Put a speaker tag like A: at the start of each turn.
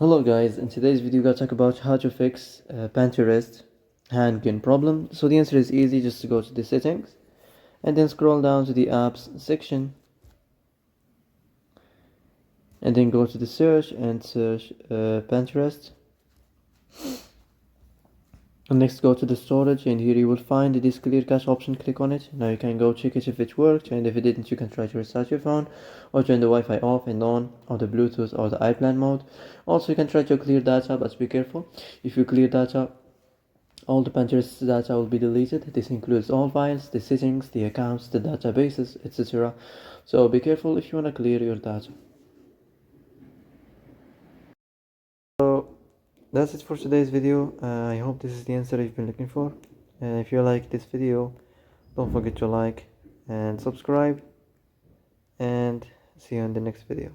A: Hello guys, in today's video we're gonna talk about how to fix Pinterest handgun problem. So the answer is easy, just to go to the settings and then scroll down to the apps section and then go to the search and search Pinterest. And next go to the storage and here you will find this clear cache option. Click on it. Now you can go check it if it worked, and if it didn't you can try to restart your phone or turn the Wi-Fi off and on, or the Bluetooth or the iPlan mode. Also you can try to clear data, but be careful. If you clear data, all the Pinterest data will be deleted. This includes all files, the settings, the accounts, the databases, etc. So be careful if you want to clear your data. So that's it for today's video. I hope this is the answer you've been looking for. And if you like this video, don't forget to like and subscribe, and see you in the next video.